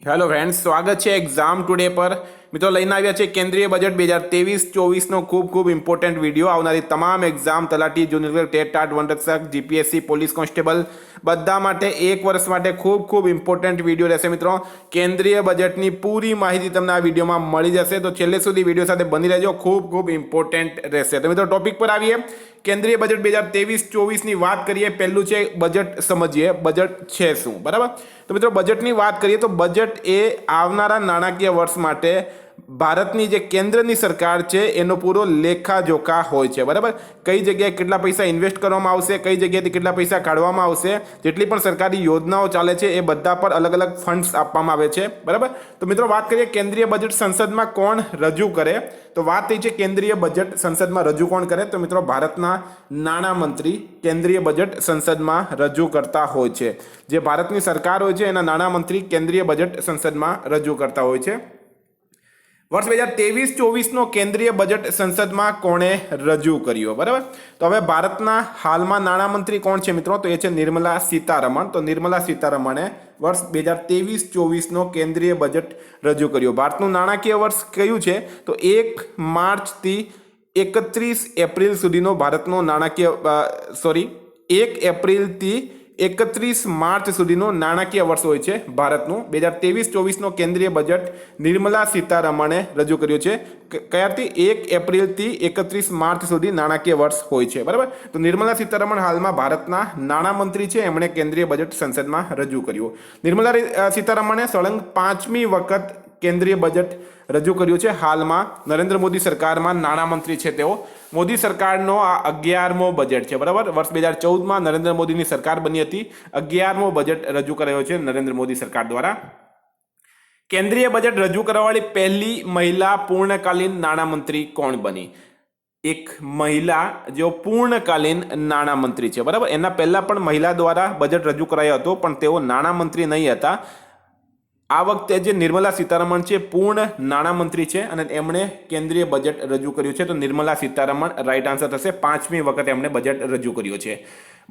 Hello friends, સ્વાગત છે exam today પર. મિત્રો લઈને આવ્યા છે કેન્દ્રીય બજેટ 2023-24નો ખૂબ ઇમ્પોર્ટન્ટ વિડીયો. આવનારી તમામ એક્ઝામ તલાટી, જુનિયર ક્લર્ક, ટેટ ટાટ, વનરક્ષક, જીપીએસસી, પોલીસ કોન્સ્ટેબલ બધા માટે એક વર્ષ માટે ખૂબ ઇમ્પોર્ટન્ટ વિડીયો રહેશે. મિત્રો કેન્દ્રીય બજેટની પૂરી માહિતી તમને આ વિડીયોમાં મળી જશે, તો છેલ્લે સુધી વિડીયો સાથે બની રહેજો. ખૂબ ઇમ્પોર્ટન્ટ રહેશે. તો મિત્રો ટોપિક પર આવીએ. કેન્દ્રીય બજેટ 2023-24ની વાત કરીએ. પહેલું છે બજેટ. સમજીએ બજેટ છે શું, બરાબર. તો મિત્રો બજેટની વાત કરીએ તો બજેટ એ આવનારા નાણાકીય વર્ષ માટે ભારતની જે કેન્દ્રની સરકાર છે એનો પૂરો લેખાજોખા હોય છે, બરાબર. કઈ જગ્યાએ કેટલા પૈસા ઇન્વેસ્ટ કરવામાં આવશે, કઈ જગ્યાએથી કેટલા પૈસા કાઢવામાં આવશે, જેટલી પણ સરકારી યોજનાઓ ચાલે છે એ બધા પર અલગ અલગ ફંડ્સ આપવામાં આવે છે, બરાબર. તો મિત્રો વાત કરીએ કેન્દ્રીય બજેટ સંસદમાં કોણ રજૂ કરે, તો વાત થઈ છે કેન્દ્રીય બજેટ સંસદમાં રજૂ કોણ કરે, તો મિત્રો ભારતના નાણામંત્રી કેન્દ્રીય બજેટ સંસદમાં રજૂ કરતા હોય છે. જે ભારતની સરકાર હોય છે એના નાણામંત્રી કેન્દ્રીય બજેટ સંસદમાં રજૂ કરતા હોય છે. વર્ષ 2023-24નો કેન્દ્રીય બજેટ સંસદમાં કોણે રજૂ કર્યો, બરાબર. તો હવે ભારતના હાલમાં નાણામંત્રી કોણ છે મિત્રો, તો એ છે નિર્મલા સીતારમણ. તો નિર્મલા સીતારમણે વર્ષ 2023-24નો કેન્દ્રીય બજેટ રજૂ કર્યો. ભારતનું નાણાકીય વર્ષ કયું છે, તો 1 માર્ચથી 31 એપ્રિલ સુધીનો ભારતનો નાણાકીય 1 એપ્રિલથી 31 માર્ચ સુધીનો નાણાકીય વર્ષ હોય છે ભારતનું. 2023-24નો કેન્દ્રીય બજેટ નિર્મલા સીતારમણે રજૂ કર્યું છે. ક્યારથી? 1 એપ્રિલથી 31 માર્ચ સુધી નાણાકીય વર્ષ હોય છે, બરાબર. તો નિર્મલા સીતારમણ હાલમાં ભારતના નાણામંત્રી છે, એમણે કેન્દ્રીય બજેટ સંસદમાં રજૂ કર્યું. નિર્મલા સીતારમણે સળંગ 5મી વખત કેન્દ્રીય બજેટ રજૂ કર્યું છે. હાલમાં નરેન્દ્ર મોદી સરકારમાં નાણામંત્રી છે તેઓ. મોદી સરકારનો આ 11મો બજેટ છે, બરાબર. વર્ષ 2014માં નરેન્દ્ર મોદીની સરકાર બની હતી. 11મો બજેટ રજૂ કરાયો છે નરેન્દ્ર મોદી સરકાર દ્વારા. કેન્દ્રીય બજેટ રજૂ કરવાવાળી પહેલી મહિલા પૂર્ણકાલીન નાણામંત્રી કોણ બની? એક મહિલા જેઓ પૂર્ણકાલીન નાણામંત્રી છે, બરાબર. એના પહેલા પણ મહિલા દ્વારા બજેટ રજૂ કરાયો હતો, પણ તેઓ નાણામંત્રી નહીં હતા. આ વખતે જે નિર્મલા સીતારમણ છે પૂર્ણ નાણામંત્રી છે અને એમણે કેન્દ્રીય બજેટ રજૂ કર્યું છે. તો નિર્મલા સીતારમણ રાઈટ આન્સર થશે. 5મી વખત એમણે બજેટ રજૂ કર્યું છે.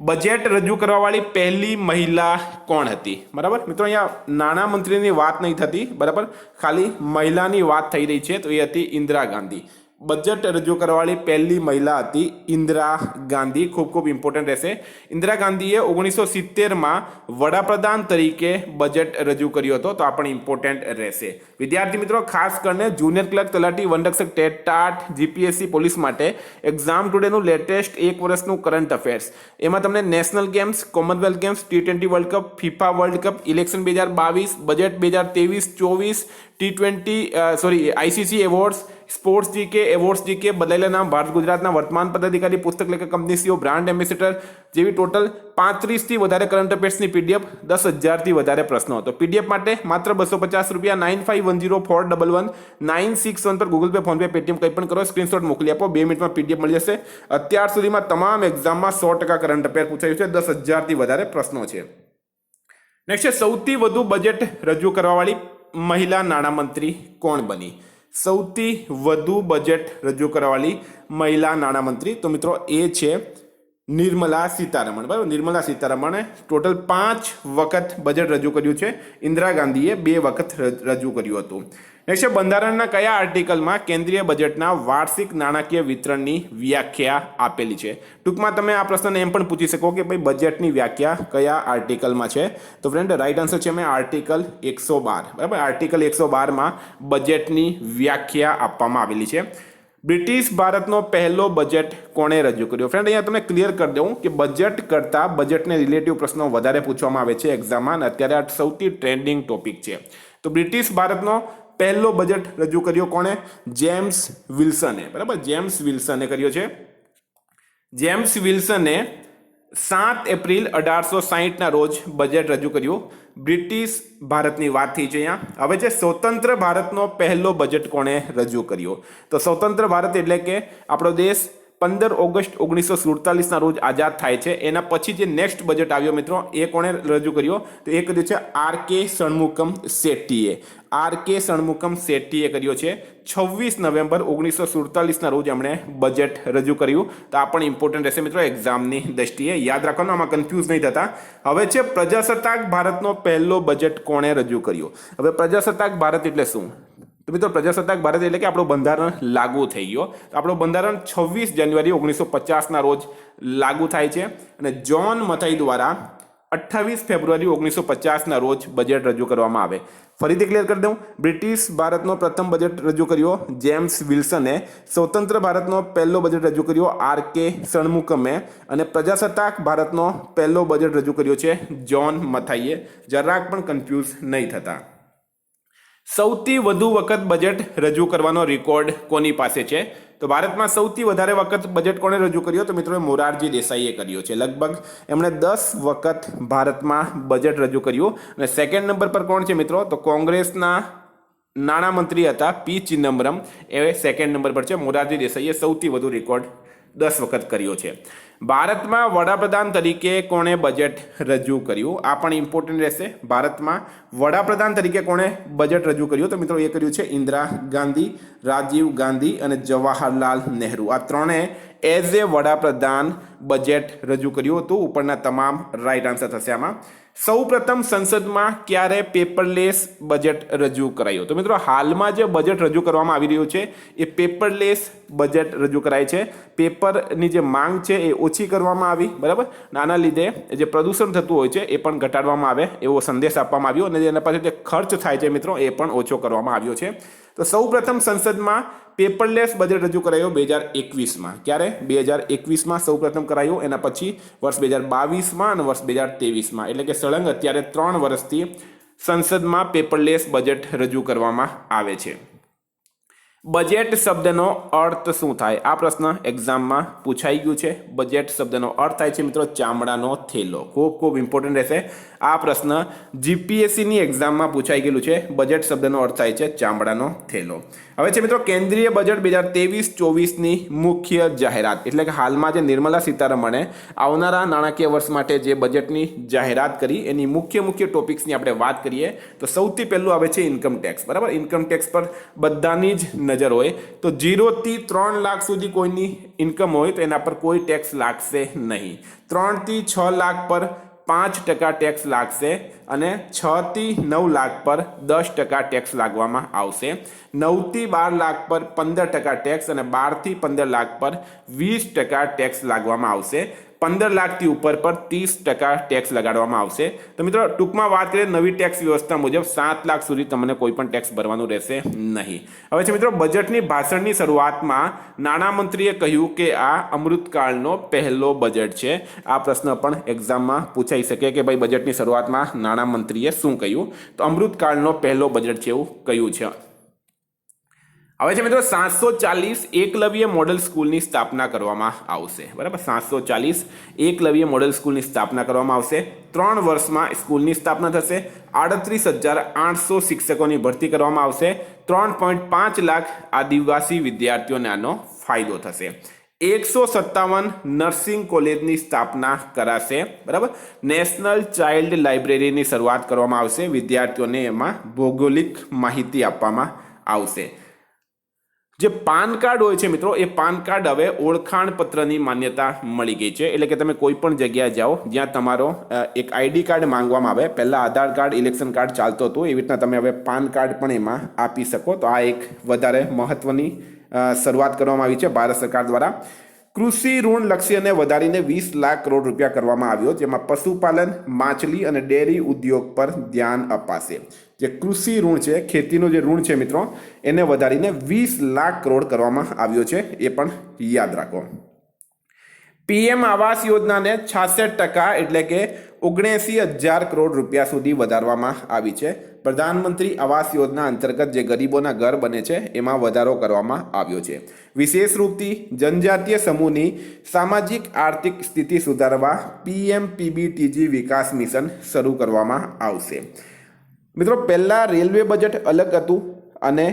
બજેટ રજૂ કરવાવાળી પહેલી મહિલા કોણ હતી, બરાબર. મિત્રો અહીંયા નાણામંત્રીની વાત નહીં થતી, બરાબર, ખાલી મહિલાની વાત થઈ રહી છે. તો એ હતી ઇન્દિરા ગાંધી. બજેટ રજૂ કરવાવાળી પહેલી મહિલા હતી ઇન્દિરા ગાંધી. ખૂબ ઇમ્પોર્ટન્ટ રહેશે. ઇન્દિરા ગાંધીએ 1970માં વડાપ્રધાન તરીકે બજેટ રજૂ કર્યો હતો. તો આ પણ ઇમ્પોર્ટન્ટ રહેશે. વિદ્યાર્થી મિત્રો ખાસ કરીને જુનિયર ક્લર્ક, તલાટી, વનરક્ષક, ટેટ ટાટ, જીપીએસસી, પોલીસ માટે એક્ઝામ ટુડેનું લેટેસ્ટ એક વર્ષનું કરંટ અફેર્સ, એમાં તમને national games, Commonwealth games, T20 world cup, FIFA world cup, election 2022, budget 2023-24, ICC awards, sports GK, awards GK, બદલાયેલા નામ, ભારત ગુજરાતના વર્તમાન પદાધિકારી, પુસ્તક લેખક, કંપની સીઓ, બ્રાન્ડ એમ્બેસેડર જેવી ટોટલ 35થી વધારે કરંટ અફેર્સની પીડીએફ, 10,000થી વધારે પ્રશ્નો. તો પીડીએફ માટે માત્ર ₹250, 9510411961 પર Google pay, phone pay, Paytm કંઈ પણ કરો, સ્ક્રીનશોટ મોકલી આપો. 2 મિનિટમાં પીડીએફ મળી જશે. અત્યાર સુધીમાં તમામ એક્ઝામમાં 100% કરંટ અફેર પૂછાયું છે. 10,000થી વધારે પ્રશ્નો છે. નેક્સ્ટ છે સૌથી વધુ બજેટ રજૂ કરવાવાળી મહિલા નાણામંત્રી કોણ બની? સૌથી વધુ બજેટ રજૂ કરવાવાળી મહિલા નાણામંત્રી, તો મિત્રો એ છે નિર્મલા સીતારમણ, બરાબર. નિર્મલા સીતારમણે ટોટલ 5 વખત બજેટ રજૂ કર્યું છે. ઇન્દિરા ગાંધીએ 2 વખત રજૂ કર્યું હતું. નેક્સ્ટ બંધારણના કયા આર્ટિકલમાં કેન્દ્રીય બજેટના વાર્ષિક નાણાકીય વિતરણની વ્યાખ્યા આપેલી છે? ટૂંકમાં તમે આ પ્રશ્નને એમ પણ પૂછી શકો કે ભાઈ બજેટની વ્યાખ્યા કયા આર્ટિકલમાં છે? તો ફ્રેન્ડ રાઈટ આન્સર છે આર્ટિકલ 112, બરાબર. આર્ટિકલ 112માં બજેટની વ્યાખ્યા આપવામાં આવેલી છે. બ્રિટિશ ભારતનો પહેલો બજેટ કોણે રજૂ કર્યો? ફ્રેન્ડ અહીંયા તમને ક્લિયર કરી દઉં કે બજેટ કરતાં બજેટને રિલેટિવ પ્રશ્નો વધારે પૂછવામાં આવે છે એક્ઝામમાં. અત્યારે આ સૌથી ટ્રેન્ડિંગ ટોપિક છે. તો બ્રિટિશ ભારતનો પહેલો બજેટ રજૂ કર્યો કોણે? જેમ્સ વિલ્સને, બરાબર. જેમ્સ વિલ્સને કર્યો છે. જેમ્સ વિલ્સને 7 એપ્રિલ 1860ના રોજ બજેટ રજૂ કર્યું. બ્રિટિશ ભારતની વાત થઈ છે અહીંયા. હવે છે સ્વતંત્ર ભારતનો પહેલો બજેટ કોણે રજૂ કર્યો? તો સ્વતંત્ર ભારત એટલે કે આપણો દેશ 15 ઓગસ્ટ 1947ના રોજ આઝાદ થાય છે. એના પછી જે નેક્સ્ટ બજેટ આવ્યો મિત્રો એ કોણે રજૂ કર્યો તો એ કર્યો છે આર.કે. ષણમુગમ શેટ્ટીએ. આર.કે. ષણમુગમ શેટ્ટીએ કર્યો છે. 26 નવેમ્બર 1947ના રોજ એમણે બજેટ રજૂ કર્યું. તો આ પણ ઇમ્પોર્ટન્ટ રહેશે મિત્રો એક્ઝામની દ્રષ્ટિએ, યાદ રાખવાનું, આમાં કન્ફ્યુઝ નહીં થતા. હવે છે પ્રજાસત્તાક ભારતનો પહેલો બજેટ કોણે રજૂ કર્યો. હવે પ્રજાસત્તાક ભારત એટલે શું? તો મિત્રો પ્રજાસત્તાક ભારત એટલે કે આપણું બંધારણ લાગુ થઈ ગયો. તો આપણું બંધારણ 26 જાન્યુઆરી 1950ના રોજ લાગુ થાય છે અને જ્હોન મથાઈ દ્વારા 28 ફેબ્રુઆરી 1950ના રોજ બજેટ રજૂ કરવામાં આવે. ફરીથી ક્લિયર કરી દઉં, બ્રિટિશ ભારતનો પ્રથમ બજેટ રજૂ કર્યો જેમ્સ વિલ્સને, સ્વતંત્ર ભારતનો પહેલો બજેટ રજૂ કર્યો આર.કે. ષણમુગમે અને પ્રજાસત્તાક ભારતનો પહેલો બજેટ રજૂ કર્યો છે જ્હોન મથાઈએ. જરાક પણ કન્ફ્યુઝ નહીં થતા. સૌથી વધુ વખત બજેટ રજૂ કરવાનો રેકોર્ડ કોની પાસે છે? તો ભારતમાં સૌથી વધારે વખત બજેટ કોણે રજૂ કર્યો? તો મિત્રો મોરારજી દેસાઈએ કર્યો છે. લગભગ એમણે 10 વખત ભારતમાં બજેટ રજૂ કર્યું. અને સેકન્ડ નંબર પર કોણ છે મિત્રો? તો કોંગ્રેસના નાણામંત્રી હતા પી ચિદમ્બરમ, એ સેકન્ડ નંબર પર છે. મોરારજી દેસાઈએ સૌથી વધુ રેકોર્ડ 10 વખત કર્યો છે. ભારતમાં વડાપ્રધાન તરીકે કોણે બજેટ રજૂ કર્યું? આ પણ ઇમ્પોર્ટન્ટ રહેશે. ભારતમાં વડાપ્રધાન તરીકે કોણે બજેટ રજૂ કર્યું? તો મિત્રો એ કર્યું છે ઇન્દિરા ગાંધી, રાજીવ ગાંધી અને જવાહરલાલ નહેરુ. આ ત્રણે એઝ એ વડાપ્રધાન બજેટ રજૂ કર્યું હતું. ઉપરના તમામ રાઈટ આન્સર થશે આમાં. સૌ પ્રથમ સંસદમાં ક્યારે પેપરલેસ બજેટ રજૂ કરાયું? તો મિત્રો હાલમાં જે બજેટ રજૂ કરવામાં આવી રહ્યું છે એ પેપરલેસ બજેટ રજૂ કરાય છે. પેપરની જે માંગ છે એ ઓછી કરવામાં આવી, બરાબર. આના લીધે જે પ્રદૂષણ થતું હોય છે એ પણ ઘટાડવામાં આવે એવો સંદેશ આપવામાં આવ્યો અને એના પાસે જે ખર્ચ થાય છે મિત્રો એ પણ ઓછો કરવામાં આવ્યો છે. તો સૌ પ્રથમ સંસદમાં પેપરલેસ બજેટ રજૂ કરાયો 2021માં. ક્યારે? 2021માં સૌ પ્રથમ કરાયું. એના પછી વર્ષ 2022માં અને વર્ષ 2023માં. એટલે કે સળંગ અત્યારે 3 વર્ષથી સંસદમાં પેપરલેસ બજેટ રજૂ કરવામાં આવે છે. બજેટ શબ્દનો અર્થ શું થાય? આ પ્રશ્ન એક્ઝામમાં પૂછાઈ ગયું છે. બજેટ શબ્દનો અર્થ થાય છે મિત્રો ચામડાનો થેલો. ખૂબ ખૂબ ઇમ્પોર્ટન્ટ રહેશે. આ પ્રશ્ન જીપીએસસીની એક્ઝામમાં પૂછાઈ ગયેલું છે. બજેટ શબ્દનો અર્થ થાય છે ચામડાનો થેલો. હવે છે મિત્રો કેન્દ્રીય બજેટ 2023-24ની મુખ્ય જાહેરાત, એટલે કે હાલમાં જે નિર્મલા સીતારમણે આવનારા નાણાકીય વર્ષ માટે જે બજેટની જાહેરાત કરી એની મુખ્ય ટોપિક્સની આપણે વાત કરીએ તો સૌથી પહેલું આવે છે ઇન્કમ ટેક્સ, બરાબર. ઇન્કમ ટેક્સ પર બધાની જ નજર હોય. તો 0 થી 3 લાખ સુધી કોઈની ઇન્કમ હોય તો એના પર કોઈ ટેક્સ લાગશે નહીં. 3 થી 6 લાખ પર 5% ટેક્સ લાગશે અને 6 થી 9 લાખ પર 10% ટેક્સ લાગવામાં આવશે. 9 થી 12 લાખ પર 15% ટેક્સ અને 12 થી 15 લાખ પર 20% ટેક્સ લાગવામાં આવશે. 15 લાખથી ઉપર પર 30% ટેક્સ લગાડવામાં આવશે. તો મિત્રો ટૂંકમાં વાત કરીએ નવી ટેક્સ વ્યવસ્થા મુજબ 7 લાખ સુધી તમને કોઈ પણ ટેક્સ ભરવાનું રહેશે નહીં. હવે છે મિત્રો બજેટની ભાષણની શરૂઆતમાં નાણામંત્રીએ કહ્યું કે આ અમૃતકાળનો પહેલો બજેટ છે. આ પ્રશ્ન પણ એક્ઝામમાં પૂછાઈ શકે કે ભાઈ બજેટની શરૂઆતમાં નાણામંત્રીએ શું કહ્યું? તો અમૃતકાળનો પહેલો બજેટ છે એવું કહ્યું છે. હવે છે મિત્રો 740 એકલવ્ય મોડલ સ્કૂલની સ્થાપના કરવામાં આવશે, બરાબર. 740 એકલવ્ય મોડલ સ્કૂલની સ્થાપના કરવામાં આવશે. 3 વર્ષમાં સ્કૂલની સ્થાપના થશે. 38,800 શિક્ષકોની ભરતી કરવામાં આવશે. 3.5 લાખ આદિવાસી વિદ્યાર્થીઓને આનો ફાયદો થશે. 157 નર્સિંગ કોલેજની સ્થાપના કરાશે, બરાબર. નેશનલ ચાઇલ્ડ લાઇબ્રેરીની શરૂઆત કરવામાં આવશે. વિદ્યાર્થીઓને એમાં ભૌગોલિક માહિતી આપવામાં આવશે. જે પાન કાર્ડ હોય છે મિત્રો એ પાન કાર્ડ હવે ઓળખાણ પત્રની માન્યતા મળી ગઈ છે. એટલે કે તમે કોઈ પણ જગ્યાએ જાઓ જ્યાં તમારો એક આઈડી કાર્ડ માંગવામાં આવે. પહેલાં આધાર કાર્ડ, ઇલેક્શન કાર્ડ ચાલતો હતું, એવી રીતના તમે હવે પાન કાર્ડ પણ એમાં આપી શકો. તો આ એક વધારે મહત્વની શરૂઆત કરવામાં આવી છે ભારત સરકાર દ્વારા. કૃષિ ઋણ લક્ષ્યને વધારીને 20 લાખ કરોડ રૂપિયા કરવામાં આવ્યો, જેમાં પશુપાલન, માછલી અને ડેરી ઉદ્યોગ પર ધ્યાન અપાશે. જે કૃષિ ઋણ છે, ખેતીનું જે ઋણ છે મિત્રો, એને વધારીને 20 લાખ કરોડ કરવામાં આવ્યો છે. એ પણ યાદ રાખો. પીએમ આવાસ યોજનાને 66% એટલે કે 79,000 કરોડ રૂપિયા સુધી વધારવામાં આવી છે. પ્રધાનમંત્રી આવાસ યોજના અંતર્ગત જે ગરીબોના ઘર બને છે એમાં વધારો કરવામાં આવ્યો છે. વિશેષ રૂપથી જનજાતીય સમૂહની સામાજિક આર્થિક સ્થિતિ સુધારવા PMPBTG વિકાસ મિશન શરૂ કરવામાં આવશે. મિત્રો પહેલાં રેલવે બજેટ અલગ હતું અને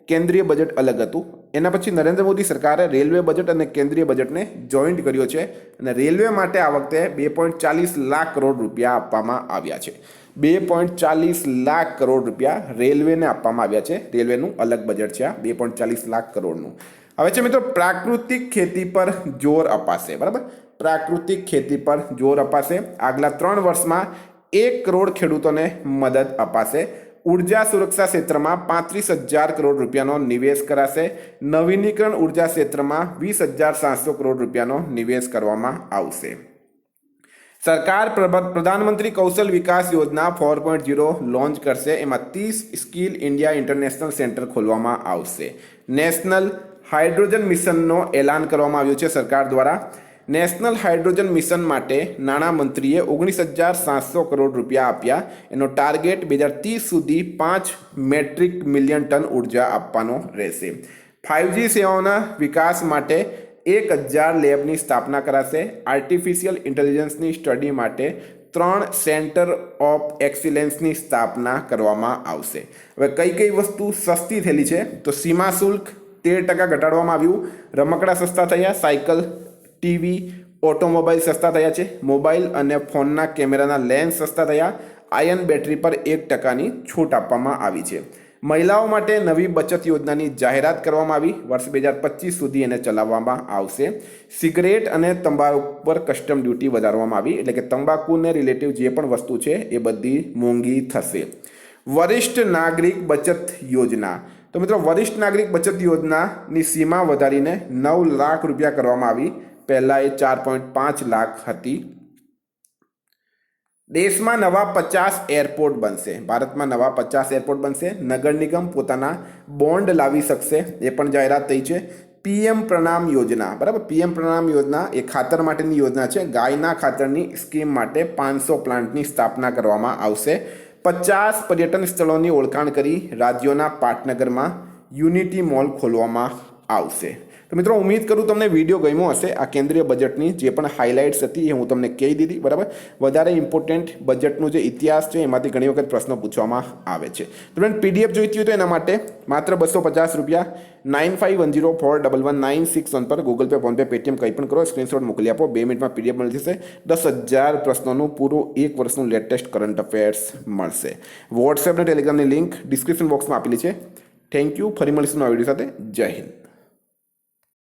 કેન્દ્રીય બજેટ અલગ હતું. એના પછી નરેન્દ્ર મોદી સરકારે રેલવે બજેટ અને કેન્દ્રીય બજેટને જોઈન્ટ કર્યો છે અને રેલવે માટે આ વખતે 2.40 લાખ કરોડ રૂપિયા આપવામાં આવ્યા છે. 2.40 લાખ કરોડ રૂપિયા રેલવેને આપવામાં આવ્યા છે. રેલવેનું અલગ બજેટ છે આ 2.40 લાખ કરોડનું. હવે છે મિત્રો પ્રાકૃતિક ખેતી પર જોર અપાશે. બરાબર, પ્રાકૃતિક ખેતી પર જોર અપાશે. આગલા 3 વર્ષમાં 1 કરોડ ખેડૂતોને મદદ અપાશે. ઉર્જા સુરક્ષા ક્ષેત્રમાં 35,000 કરોડ રૂપિયાનો નિવેશ કરાશે. નવીનીકરણ ઉર્જા ક્ષેત્રમાં 20,700 કરોડ રૂપિયાનો નિવેશ કરવામાં આવશે. સરકાર પ્રધાનમંત્રી કૌશલ વિકાસ યોજના 4.0 લોન્ચ કરશે. એમાં 30 સ્કિલ ઇન્ડિયા ઇન્ટરનેશનલ સેન્ટર ખોલવામાં આવશે. નેશનલ હાઇડ્રોજન મિશનનો એલાન કરવામાં આવ્યું છે સરકાર દ્વારા. નેશનલ હાઇડ્રોજન મિશન માટે નાણામંત્રીએ 19,700 કરોડ રૂપિયા આપ્યા. એનો ટાર્ગેટ 2030 સુધી 5 મેટ્રિક મિલિયન ટન ઉર્જા આપવાનો રહેશે. 5G સેવાઓના વિકાસ માટે 1,000 લેબની સ્થાપના કરાશે. આર્ટિફિશિયલ ઇન્ટેલિજન્સની સ્ટડી માટે 3 સેન્ટર ઓફ એક્સિલન્સની સ્થાપના કરવામાં આવશે. હવે કઈ કઈ વસ્તુ સસ્તી થયેલી છે તો સીમા શુલ્ક 13% ઘટાડવામાં આવ્યું. રમકડા સસ્તા થયા. સાયકલ, ટીવી, ઓટોમોબાઈલ સસ્તા થયા છે. મોબાઈલ અને ફોનના કેમેરાના લેન્સ સસ્તા થયા. આયન બેટરી પર 1%ની છૂટ આપવામાં આવી છે. મહિલાઓ માટે નવી બચત યોજનાની જાહેરાત કરવામાં આવી. વર્ષ 2025 સુધી એને ચલાવવામાં આવશે. સિગરેટ અને તંબાકુ પર કસ્ટમ ડ્યુટી વધારવામાં આવી. એટલે કે તંબાકુને રિલેટિવ જે પણ વસ્તુ છે એ બધી મોંઘી થશે. વરિષ્ઠ નાગરિક બચત યોજના. તો મિત્રો વરિષ્ઠ નાગરિક બચત યોજનાની સીમા વધારીને 9 લાખ રૂપિયા કરવામાં આવી. પહેલાં એ 4.5 લાખ હતી. દેશમાં નવા 50 એરપોર્ટ બનશે. ભારતમાં નવા 50 એરપોર્ટ બનશે. નગર નિગમ પોતાના બોન્ડ લાવી શકશે. એ પણ જાહેરાત થઈ છે. પીએમ પ્રણામ યોજના. બરાબર, પીએમ પ્રણામ યોજના એ ખાતર માટેની યોજના છે. ગાયના ખાતરની સ્કીમ માટે 500 પ્લાન્ટની સ્થાપના કરવામાં આવશે. 50 પર્યટન સ્થળોની ઓળખાણ કરી રાજ્યોના પાટનગરમાં યુનિટી મોલ ખોલવામાં આવશે. તો મિત્રો ઉમ્મીદ કરું તમને વિડીયો ગમ્યો હશે. આ કેન્દ્રીય બજેટની જે પણ હાઇલાઇટ્સ હતી એ હું તમને કહી દીધી. બરાબર, વધારે ઇમ્પોર્ટન્ટ બજેટનું જે ઇતિહાસ છે એમાંથી ઘણી વખત પ્રશ્નો પૂછવામાં આવે છે. તો ફ્રેન્ડ પીડીએફ જોઈતી હોય તો એના માટે માત્ર 250 રૂપિયા 9510411961 પર ગૂગલ પે, ફોનપે, પેટીએમ કંઈ પણ કરો, સ્ક્રીનશોટ મોકલી આપો. 2 મિનિટમાં પીડીએફ મળી જશે. 10,000 પ્રશ્નોનું પૂરું 1 વર્ષનું લેટેસ્ટ કરંટ અફેર્સ મળશે. વોટ્સએપ અને ટેલિગ્રામની લિંક ડિસ્ક્રિપ્શન બોક્સમાં આપેલી છે. Thank you. ફરી મળીશું આ વિડીયો સાથે. જય હિન્દ.